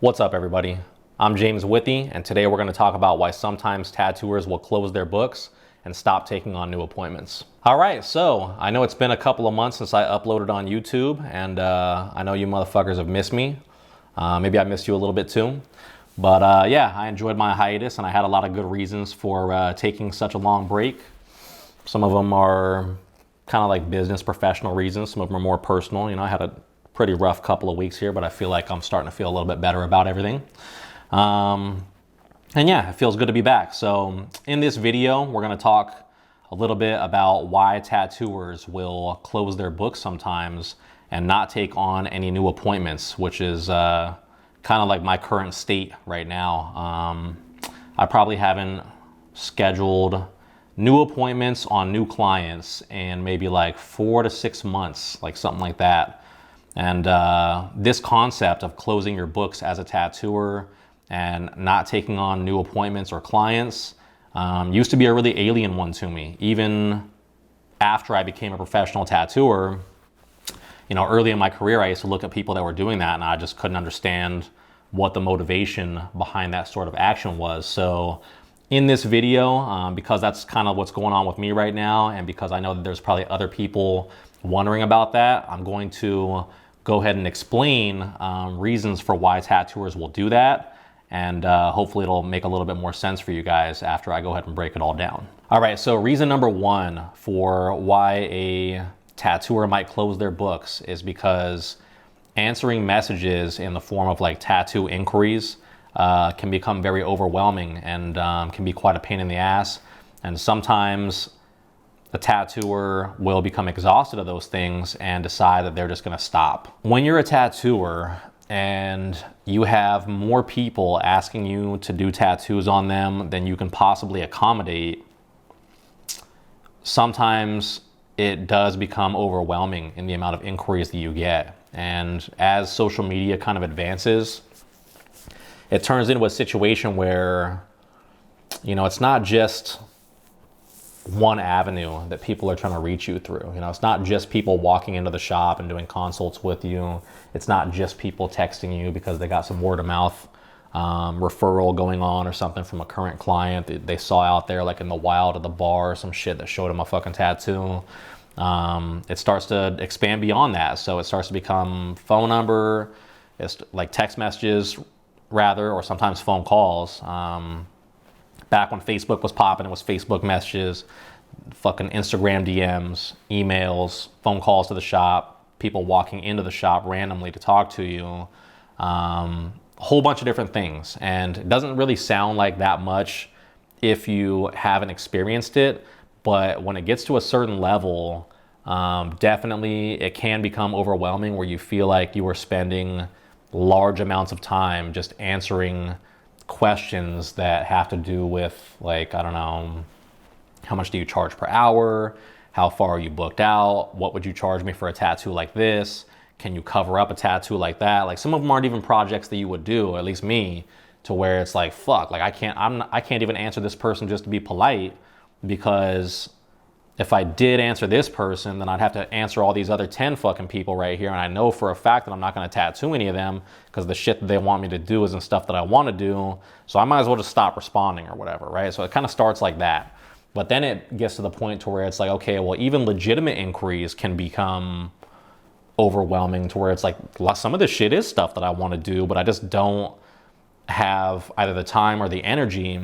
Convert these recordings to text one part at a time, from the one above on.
What's up, everybody? I'm James Withy, and today we're going to talk about why sometimes tattooers will close their books and stop taking on new appointments. All right, so I know it's been a couple of months since I uploaded on YouTube, and I know you motherfuckers have missed me. Maybe I missed you a little bit too. But yeah, I enjoyed my hiatus, and I had a lot of good reasons for taking such a long break. Some of them are kind of like business, professional reasons. Some of them are more personal. You know, I had a pretty rough couple of weeks here, but I feel like I'm starting to feel a little bit better about everything. And yeah, it feels good to be back. So in this video, we're going to talk a little bit about why tattooers will close their books sometimes and not take on any new appointments, which is kind of like my current state right now. I probably haven't scheduled new appointments on new clients in maybe like 4 to 6 months, like something like that. And this concept of closing your books as a tattooer and not taking on new appointments or clients used to be a really alien one to me. Even after I became a professional tattooer, you know, early in my career, I used to look at people that were doing that and I just couldn't understand what the motivation behind that sort of action was. So in this video, because that's kind of what's going on with me right now, and because I know that there's probably other people wondering about that, I'm going to go ahead and explain reasons for why tattooers will do that. And hopefully it'll make a little bit more sense for you guys after I go ahead and break it all down. All right, so reason number one for why a tattooer might close their books is because answering messages in the form of like tattoo inquiries can become very overwhelming and can be quite a pain in the ass. And sometimes the tattooer will become exhausted of those things and decide that they're just gonna stop. When you're a tattooer and you have more people asking you to do tattoos on them than you can possibly accommodate, sometimes it does become overwhelming in the amount of inquiries that you get. And as social media kind of advances, it turns into a situation where, you know, it's not just one avenue that people are trying to reach you through. You know, it's not just people walking into the shop and doing consults with you. It's not just people texting you because they got some word of mouth referral going on or something from a current client that they saw out there like in the wild at the bar or some shit that showed them a fucking tattoo. It starts to expand beyond that. So it starts to become phone number, it's like text messages rather, or sometimes phone calls. Back when Facebook was popping, it was Facebook messages, fucking Instagram DMs, emails, phone calls to the shop, people walking into the shop randomly to talk to you, a whole bunch of different things. And it doesn't really sound like that much if you haven't experienced it, but when it gets to a certain level, definitely it can become overwhelming where you feel like you are spending large amounts of time just answering questions that have to do with, like, I don't know, how much do you charge per hour? How far are you booked out? What would you charge me for a tattoo like this? Can you cover up a tattoo like that? Like, some of them aren't even projects that you would do, or at least me, to where it's like, fuck, like I can't even answer this person just to be polite, because if I did answer this person, then I'd have to answer all these other 10 fucking people right here. And I know for a fact that I'm not going to tattoo any of them because the shit that they want me to do isn't stuff that I want to do. So I might as well just stop responding or whatever, right? So it kind of starts like that. But then it gets to the point to where it's like, okay, well, even legitimate inquiries can become overwhelming to where it's like, some of this shit is stuff that I want to do, but I just don't have either the time or the energy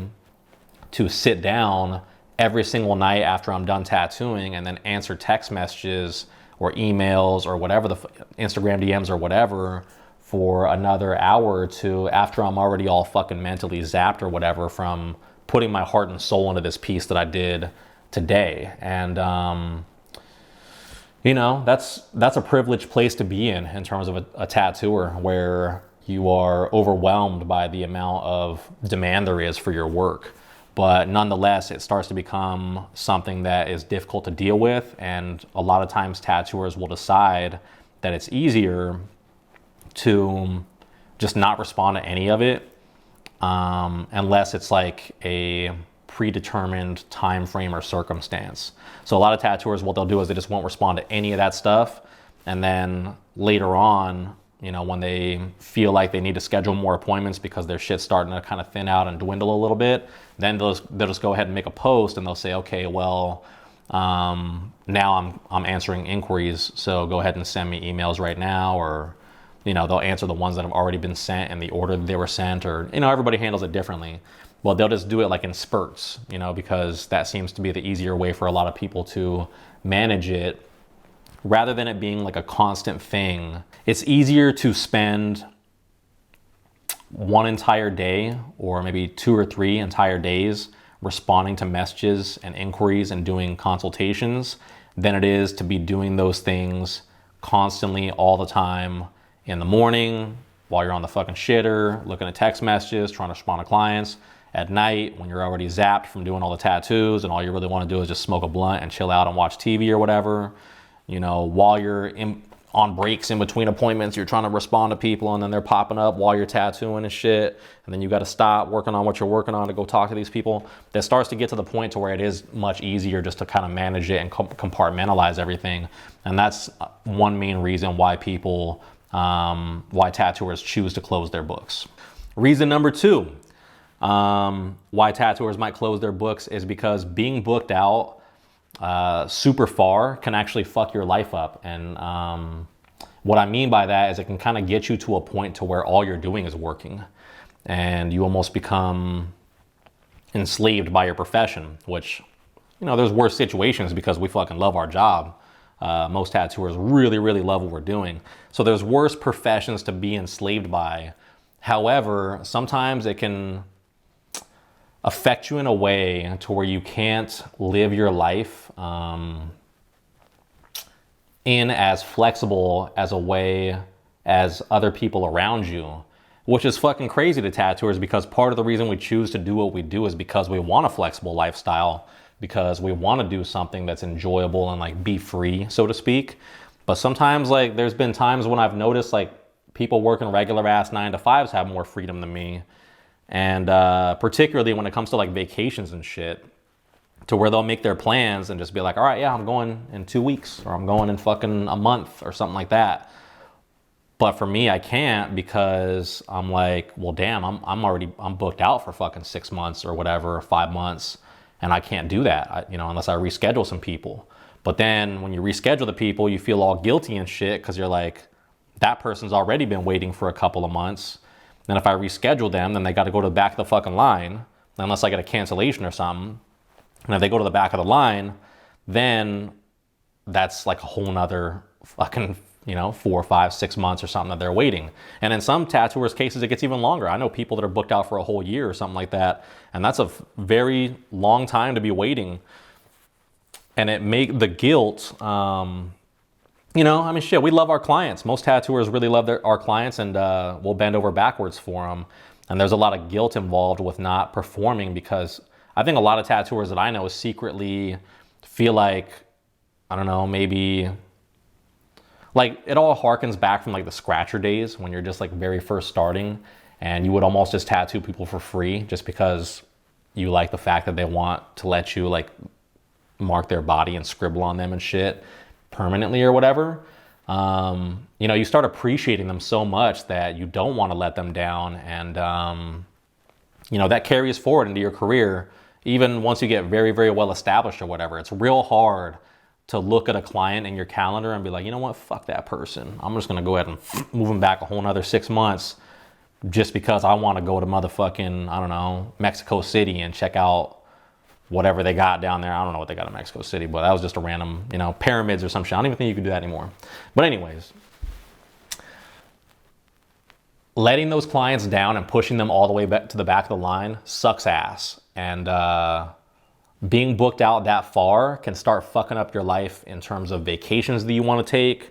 to sit down every single night after I'm done tattooing and then answer text messages or emails or whatever, the Instagram DMs or whatever, for another hour or two after I'm already all fucking mentally zapped or whatever from putting my heart and soul into this piece that I did today. And you know, that's a privileged place to be in terms of a tattooer, where you are overwhelmed by the amount of demand there is for your work. But nonetheless, it starts to become something that is difficult to deal with. And a lot of times tattooers will decide that it's easier to just not respond to any of it, unless it's like a predetermined time frame or circumstance. So a lot of tattooers, what they'll do is they just won't respond to any of that stuff. And then later on, when they feel like they need to schedule more appointments because their shit's starting to kind of thin out and dwindle a little bit, then they'll just go ahead and make a post and they'll say, okay, well, now I'm answering inquiries, so go ahead and send me emails right now, or they'll answer the ones that have already been sent in the order that they were sent, or everybody handles it differently. Well, they'll just do it like in spurts, because that seems to be the easier way for a lot of people to manage it, rather than it being like a constant thing. It's easier to spend one entire day, or maybe 2 or 3 entire days, responding to messages and inquiries and doing consultations than it is to be doing those things constantly all the time in the morning while you're on the fucking shitter, looking at text messages, trying to respond to clients, at night when you're already zapped from doing all the tattoos and all you really want to do is just smoke a blunt and chill out and watch TV or whatever. While you're on breaks in between appointments, you're trying to respond to people and then they're popping up while you're tattooing and shit. And then you got to stop working on what you're working on to go talk to these people. That starts to get to the point to where it is much easier just to kind of manage it and compartmentalize everything. And that's one main reason why why tattooers choose to close their books. Reason number 2, why tattooers might close their books is because being booked out super far can actually fuck your life up. And what I mean by that is it can kind of get you to a point to where all you're doing is working and you almost become enslaved by your profession, which, there's worse situations because we fucking love our job. Most tattooers really, really love what we're doing. So there's worse professions to be enslaved by. However, sometimes it can affect you in a way to where you can't live your life in as flexible as a way as other people around you, which is fucking crazy to tattooers, because part of the reason we choose to do what we do is because we want a flexible lifestyle, because we want to do something that's enjoyable and like be free, so to speak. But sometimes like there's been times when I've noticed like people working regular ass 9-to-5s have more freedom than me. And particularly when it comes to like vacations and shit, to where they'll make their plans and just be like, all right, yeah, I'm going in 2 weeks, or I'm going in fucking a month or something like that. But for me, I can't, because I'm like, well, damn, I'm booked out for fucking 6 months or whatever, or 5 months. And I can't do that, unless I reschedule some people. But then when you reschedule the people, you feel all guilty and shit, because you're like, that person's already been waiting for a couple of months. Then if I reschedule them, then they got to go to the back of the fucking line, unless I get a cancellation or something. And if they go to the back of the line, then that's like a whole nother fucking, 4, 5, 6 months or something that they're waiting. And in some tattooers' cases, it gets even longer. I know people that are booked out for a whole year or something like that. And that's a very long time to be waiting. And it make the guilt, shit, we love our clients. Most tattooers really love our clients, and we'll bend over backwards for them. And there's a lot of guilt involved with not performing, because I think a lot of tattooers that I know secretly feel like, I don't know, maybe like it all harkens back from like the scratcher days when you're just like very first starting, and you would almost just tattoo people for free just because you like the fact that they want to let you like mark their body and scribble on them and shit permanently or whatever. You start appreciating them so much that you don't want to let them down. And, that carries forward into your career. Even once you get very, very well established or whatever, it's real hard to look at a client in your calendar and be like, you know what, fuck that person. I'm just going to go ahead and move them back a whole nother 6 months just because I want to go to motherfucking, I don't know, Mexico City and check out whatever they got down there. I don't know what they got in Mexico City, but that was just a random, pyramids or some shit. I don't even think you can do that anymore. But anyways, letting those clients down and pushing them all the way back to the back of the line sucks ass. And being booked out that far can start fucking up your life in terms of vacations that you want to take,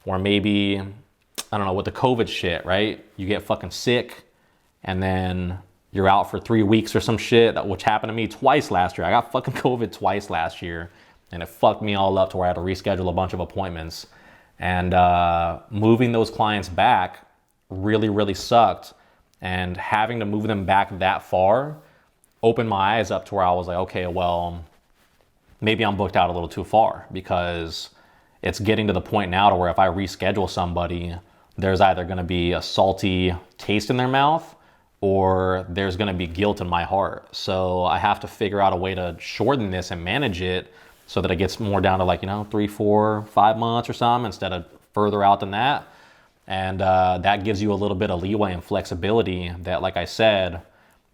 or maybe, I don't know, with the COVID shit, right? You get fucking sick and then you're out for 3 weeks or some shit, which happened to me twice last year. I got fucking COVID twice last year, and it fucked me all up to where I had to reschedule a bunch of appointments. And moving those clients back really, really sucked. And having to move them back that far opened my eyes up to where I was like, okay, well, maybe I'm booked out a little too far, because it's getting to the point now to where if I reschedule somebody, there's either going to be a salty taste in their mouth or there's going to be guilt in my heart. So I have to figure out a way to shorten this and manage it so that it gets more down to like, 3, 4, 5 months or something instead of further out than that. And that gives you a little bit of leeway and flexibility that, like I said,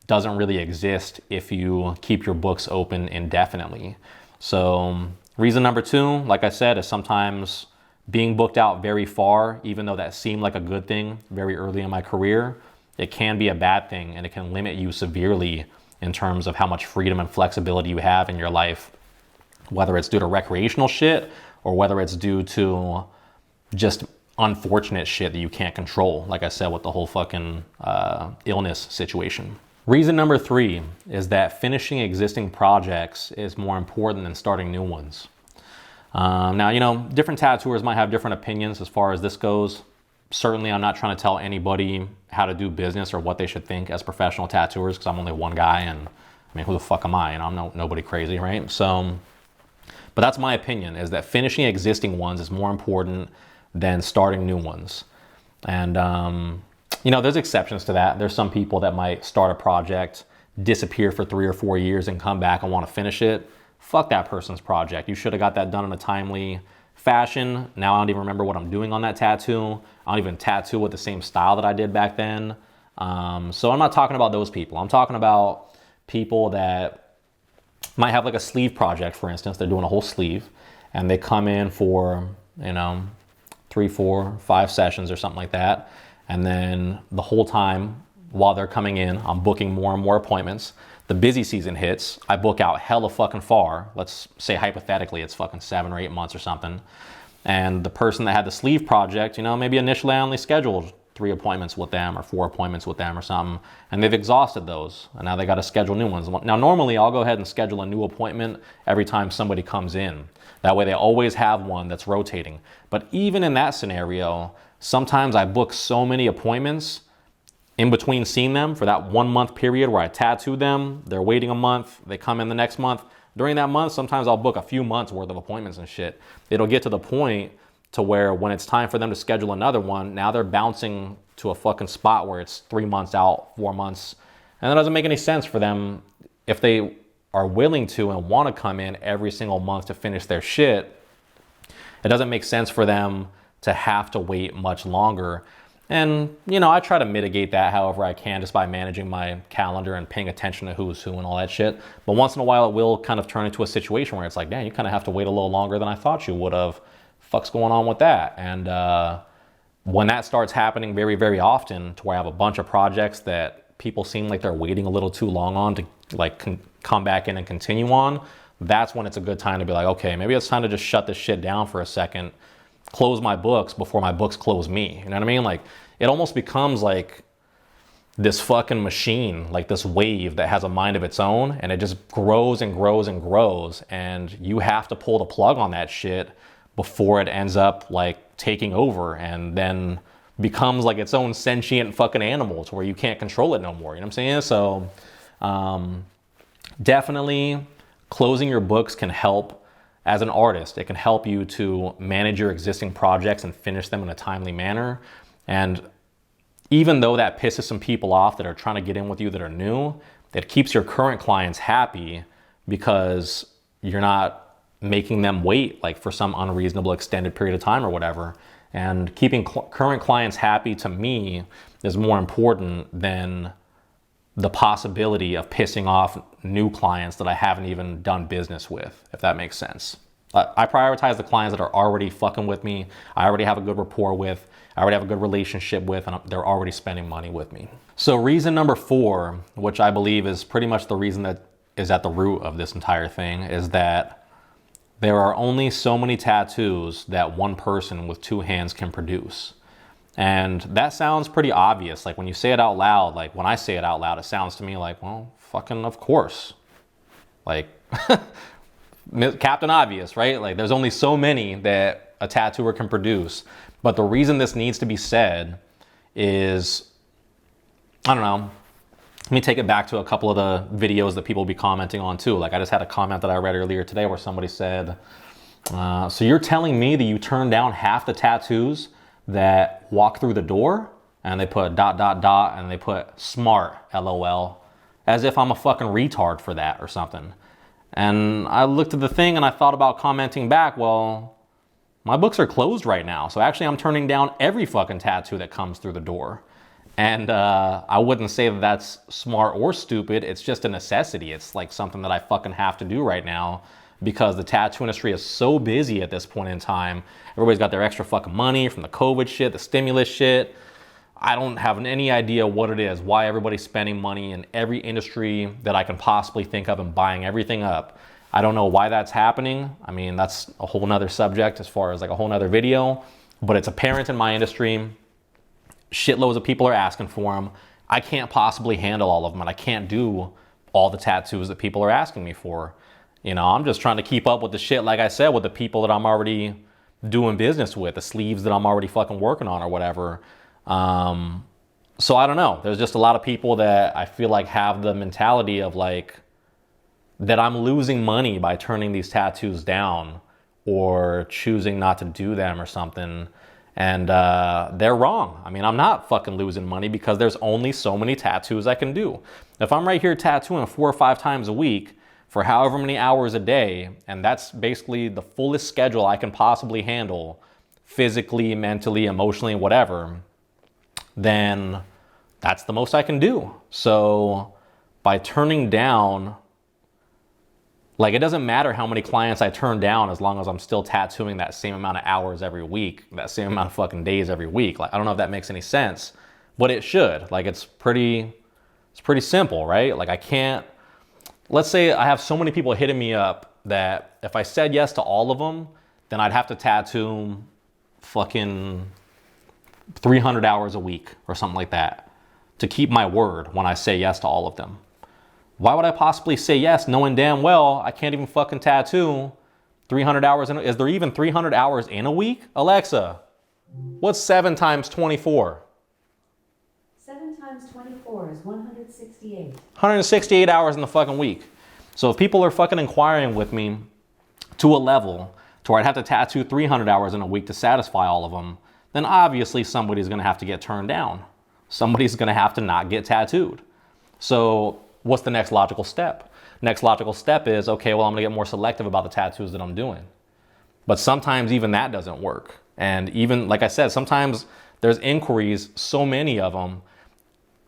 doesn't really exist if you keep your books open indefinitely. So reason number 2, like I said, is sometimes being booked out very far, even though that seemed like a good thing very early in my career, it can be a bad thing, and it can limit you severely in terms of how much freedom and flexibility you have in your life, whether it's due to recreational shit or whether it's due to just unfortunate shit that you can't control, like I said, with the whole fucking illness situation. Reason number 3 is that finishing existing projects is more important than starting new ones. Now, different tattooers might have different opinions as far as this goes. Certainly, I'm not trying to tell anybody how to do business or what they should think as professional tattooers, because I'm only one guy, and I mean, who the fuck am I? I'm nobody crazy, right? So, but that's my opinion, is that finishing existing ones is more important than starting new ones. And, there's exceptions to that. There's some people that might start a project, disappear for 3 or 4 years, and come back and want to finish it. Fuck that person's project. You should have got that done in a timely fashion. Now I don't even remember what I'm doing on that tattoo. I don't even tattoo with the same style that I did back then. So I'm not talking about those people. I'm talking about people that might have like a sleeve project, for instance. They're doing a whole sleeve and they come in for, 3, 4, 5 sessions or something like that. And then the whole time while they're coming in, I'm booking more and more appointments. The busy season hits, I book out hella fucking far. Let's say hypothetically it's fucking 7 or 8 months or something. And the person that had the sleeve project, maybe initially I only scheduled 3 appointments with them or 4 appointments with them or something, and they've exhausted those, and now they got to schedule new ones. Now normally I'll go ahead and schedule a new appointment every time somebody comes in. That way they always have one that's rotating. But even in that scenario, sometimes I book so many appointments in between seeing them for that 1 month period where I tattoo them, they're waiting a month, they come in the next month. During that month, sometimes I'll book a few months worth of appointments and shit. It'll get to the point to where when it's time for them to schedule another one, now they're bouncing to a fucking spot where it's 3 months out, 4 months. And that doesn't make any sense for them if they are willing to and want to come in every single month to finish their shit. It doesn't make sense for them to have to wait much longer. And, I try to mitigate that however I can just by managing my calendar and paying attention to who's who and all that shit. But once in a while, it will kind of turn into a situation where it's like, damn, you kind of have to wait a little longer than I thought you would have. Fuck's going on with that? And when that starts happening very, very often, to where I have a bunch of projects that people seem like they're waiting a little too long on to come back in and continue on, that's when it's a good time to be like, okay, maybe it's time to just shut this shit down for a second, close my books before my books close me. You know what I mean? Like, it almost becomes like this fucking machine, like this wave that has a mind of its own, and it just grows and grows and grows, and you have to pull the plug on that shit before it ends up like taking over and then becomes like its own sentient fucking animal to where you can't control it no more. You know what I'm saying? So definitely closing your books can help. As an artist, it can help you to manage your existing projects and finish them in a timely manner. And even though that pisses some people off that are trying to get in with you that are new, it keeps your current clients happy because you're not making them wait like for some unreasonable extended period of time or whatever. And keeping current clients happy, to me, is more important than the possibility of pissing off new clients that I haven't even done business with, if that makes sense. I prioritize the clients that are already fucking with me, I already have a good rapport with, I already have a good relationship with, and they're already spending money with me. So reason number 4, which I believe is pretty much the reason that is at the root of this entire thing, is that there are only so many tattoos that one person with 2 hands can produce. And that sounds pretty obvious. Like when you say it out loud, like when I say it out loud, it sounds to me like, well, fucking of course. Like Captain Obvious, right? Like there's only so many that a tattooer can produce. But the reason this needs to be said is, I don't know, let me take it back to a couple of the videos that people will be commenting on too. Like I just had a comment that I read earlier today where somebody said, so you're telling me that you turned down half the tattoos that walk through the door and they put ... and they put smart, LOL, as if I'm a fucking retard for that or something. And I looked at the thing and I thought about commenting back, well, my books are closed right now. So actually I'm turning down every fucking tattoo that comes through the door. And I wouldn't say that that's smart or stupid. It's just a necessity. It's like something that I fucking have to do right now because the tattoo industry is so busy at this point in time. Everybody's got their extra fucking money from the COVID shit, the stimulus shit. I don't have any idea what it is, why everybody's spending money in every industry that I can possibly think of and buying everything up. I don't know why that's happening. I mean, that's a whole nother subject as far as like a whole nother video, but it's apparent in my industry. Shitloads of people are asking for them. I can't possibly handle all of them, and I can't do all the tattoos that people are asking me for. You know, I'm just trying to keep up with the shit, like I said, with the people that I'm already doing business with, the sleeves that I'm already fucking working on or whatever. So I don't know. There's just a lot of people that I feel like have the mentality of like, that I'm losing money by turning these tattoos down or choosing not to do them or something. And they're wrong. I mean, I'm not fucking losing money because there's only so many tattoos I can do. If I'm right here tattooing 4 or 5 times a week for however many hours a day, and that's basically the fullest schedule I can possibly handle, physically, mentally, emotionally, whatever, then that's the most I can do. So by turning down, like, it doesn't matter how many clients I turn down as long as I'm still tattooing that same amount of hours every week, that same amount of fucking days every week. Like, I don't know if that makes any sense, but it should. Like, it's pretty simple, right? Like, I can't, let's say I have so many people hitting me up that if I said yes to all of them, then I'd have to tattoo fucking 300 hours a week or something like that to keep my word when I say yes to all of them. Why would I possibly say yes knowing damn well I can't even fucking tattoo 300 hours is there even 300 hours in a week? Alexa, what's 7 times 24? 7 times 24 is 168. 168 hours in the fucking week. So if people are fucking inquiring with me to a level to where I'd have to tattoo 300 hours in a week to satisfy all of them, then obviously somebody's gonna have to get turned down. Somebody's gonna have to not get tattooed. So what's the next logical step? Next logical step is, okay, well, I'm gonna get more selective about the tattoos that I'm doing. But sometimes even that doesn't work. And even, like I said, sometimes there's inquiries, so many of them,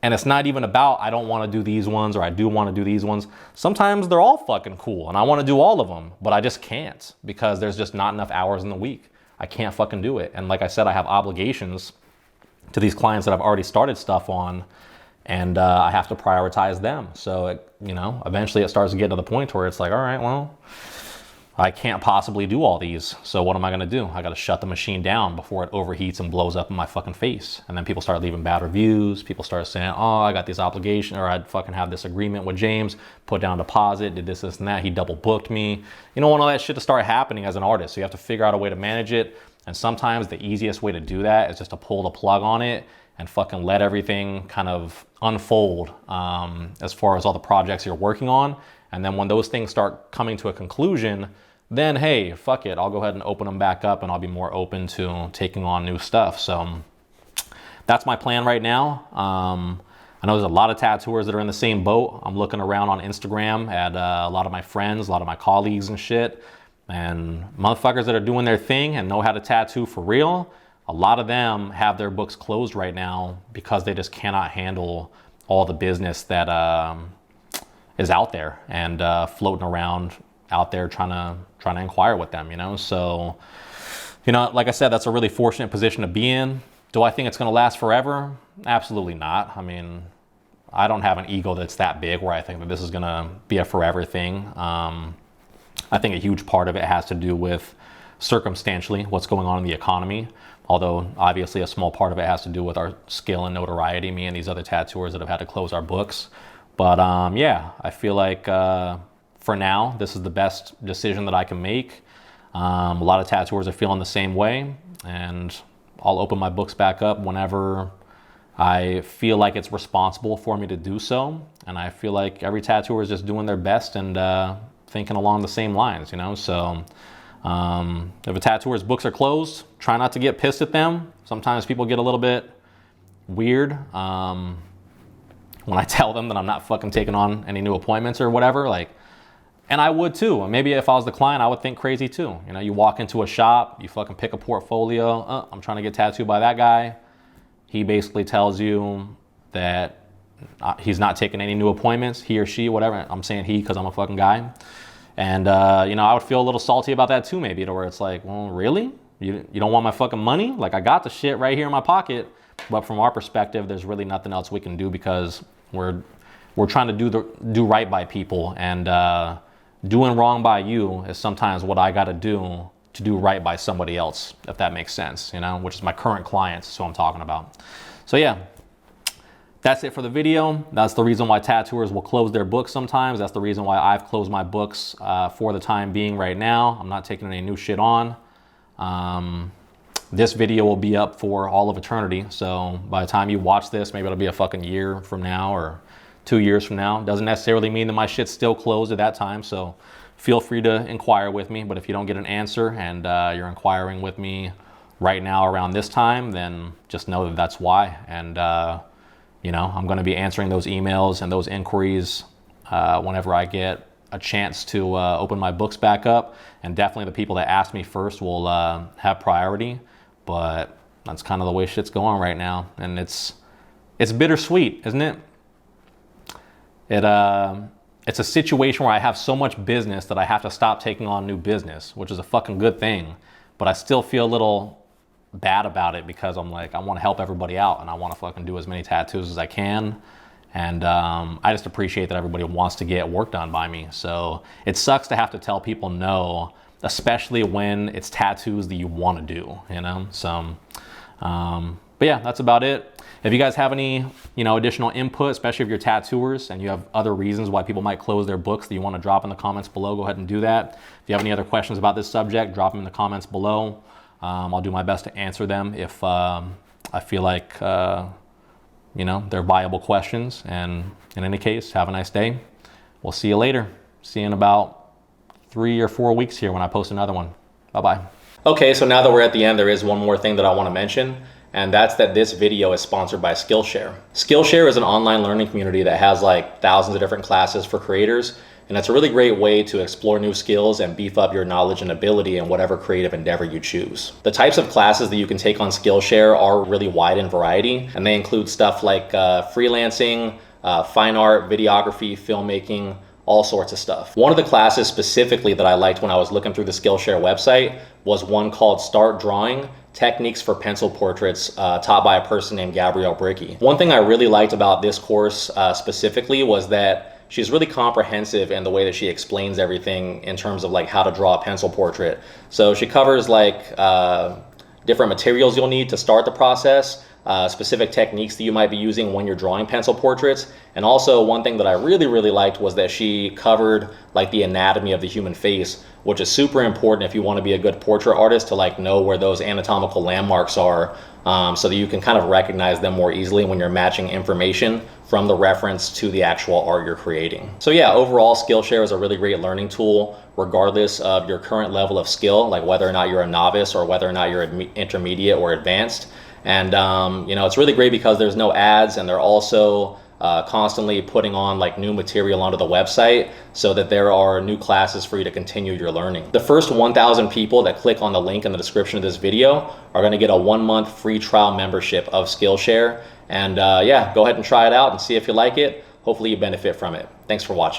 and it's not even about, I don't wanna do these ones or I do wanna do these ones. Sometimes they're all fucking cool and I wanna do all of them, but I just can't because there's just not enough hours in the week. I can't fucking do it. And like I said, I have obligations to these clients that I've already started stuff on, and I have to prioritize them. So, eventually it starts to get to the point where it's like, all right, well, I can't possibly do all these. So what am I gonna do? I gotta shut the machine down before it overheats and blows up in my fucking face. And then people start leaving bad reviews. People start saying, oh, I got this obligation, or I'd fucking have this agreement with James, put down a deposit, did this, and that. He double booked me. You don't want all that shit to start happening as an artist. So you have to figure out a way to manage it. And sometimes the easiest way to do that is just to pull the plug on it and fucking let everything kind of unfold as far as all the projects you're working on. And then when those things start coming to a conclusion, then hey, fuck it, I'll go ahead and open them back up and I'll be more open to taking on new stuff. So that's my plan right now. I know there's a lot of tattooers that are in the same boat. I'm looking around on Instagram at a lot of my friends, a lot of my colleagues and shit, and motherfuckers that are doing their thing and know how to tattoo for real. A lot of them have their books closed right now because they just cannot handle all the business that is out there and floating around out there trying to inquire with them, So, like I said, that's a really fortunate position to be in. Do I think it's going to last forever? Absolutely not. I mean, I don't have an ego that's that big where I think that this is going to be a forever thing. I think a huge part of it has to do with circumstantially what's going on in the economy. Although obviously a small part of it has to do with our skill and notoriety, me and these other tattooers that have had to close our books. But yeah, I feel like for now, this is the best decision that I can make. A lot of tattooers are feeling the same way, and I'll open my books back up whenever I feel like it's responsible for me to do so. And I feel like every tattooer is just doing their best and thinking along the same lines, So If a tattooer's books are closed, try not to get pissed at them. Sometimes people get a little bit weird when I tell them that I'm not fucking taking on any new appointments or whatever. Like, and I would too. Maybe if I was the client, I would think crazy too. You know, you walk into a shop, you fucking pick a portfolio. I'm trying to get tattooed by that guy. He basically tells you that he's not taking any new appointments, he or she, whatever. I'm saying he because I'm a fucking guy. And, you know, I would feel a little salty about that too, maybe, to where it's like, well, really? You don't want my fucking money? Like, I got the shit right here in my pocket. But from our perspective, there's really nothing else we can do because we're trying to do right by people. And doing wrong by you is sometimes what I got to do right by somebody else, if that makes sense, you know, which is my current clients, so I'm talking about. So yeah, that's it for the video. That's the reason why tattooers will close their books sometimes. That's the reason why I've closed my books for the time being right now. I'm not taking any new shit on. This video will be up for all of eternity. So by the time you watch this, maybe it'll be a fucking year from now or 2 years from now. Doesn't necessarily mean that my shit's still closed at that time. So feel free to inquire with me. But if you don't get an answer and you're inquiring with me right now around this time, then just know that that's why. And, you know, I'm going to be answering those emails and those inquiries whenever I get a chance to open my books back up. And definitely the people that ask me first will have priority. But that's kind of the way shit's going right now. And it's bittersweet, isn't it? It's a situation where I have so much business that I have to stop taking on new business, which is a fucking good thing. But I still feel a little bad about it because I'm like, I want to help everybody out and I want to fucking do as many tattoos as I can. And I just appreciate that everybody wants to get work done by me. So it sucks to have to tell people no, especially when it's tattoos that you want to do, you know? So, but yeah, that's about it. If you guys have any, you know, additional input, especially if you're tattooers and you have other reasons why people might close their books that you want to drop in the comments below, go ahead and do that. If you have any other questions about this subject, drop them in the comments below. I'll do my best to answer them if I feel like, you know, they're viable questions. And in any case, have a nice day. We'll see you later. See you in about 3 or 4 weeks here when I post another one. Bye-bye. Okay, so now that we're at the end, there is one more thing that I want to mention. And that's that this video is sponsored by Skillshare. Skillshare is an online learning community that has like thousands of different classes for creators. And it's a really great way to explore new skills and beef up your knowledge and ability in whatever creative endeavor you choose. The types of classes that you can take on Skillshare are really wide in variety. And they include stuff like freelancing, fine art, videography, filmmaking, all sorts of stuff. One of the classes specifically that I liked when I was looking through the Skillshare website was one called Start Drawing: Techniques for Pencil Portraits, taught by a person named Gabrielle Bricky. One thing I really liked about this course specifically was that she's really comprehensive in the way that she explains everything in terms of like how to draw a pencil portrait. So she covers like different materials you'll need to start the process, specific techniques that you might be using when you're drawing pencil portraits. And also one thing that I really liked was that she covered like the anatomy of the human face, which is super important if you want to be a good portrait artist, to like know where those anatomical landmarks are, so that you can kind of recognize them more easily when you're matching information from the reference to the actual art you're creating. So yeah, overall Skillshare is a really great learning tool regardless of your current level of skill, like whether or not you're a novice or whether or not you're intermediate or advanced. And you know, it's really great because there's no ads, and they're also constantly putting on like new material onto the website so that there are new classes for you to continue your learning. The first 1,000 people that click on the link in the description of this video are going to get a 1-month free trial membership of Skillshare. And yeah, go ahead and try it out and see if you like it. Hopefully you benefit from it. Thanks for watching.